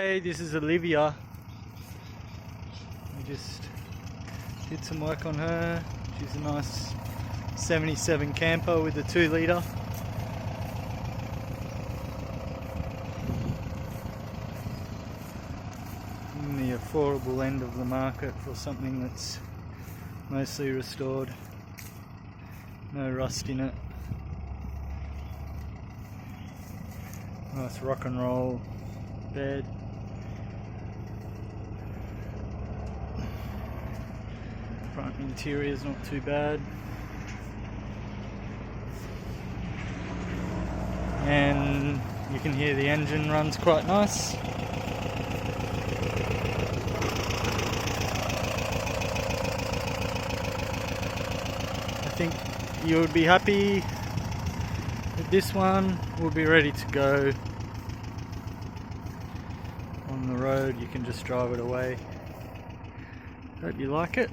Hey, this is Olivia. We just did some work on her. She's a nice 77 camper with a 2 litre. In the affordable end of the market for something that's mostly restored. No rust in it. Nice rock and roll bed. Front interior is not too bad. And you can hear the engine runs quite nice. I think you would be happy with this one. We'll be ready to go on the road. You can just drive it away. Hope you like it.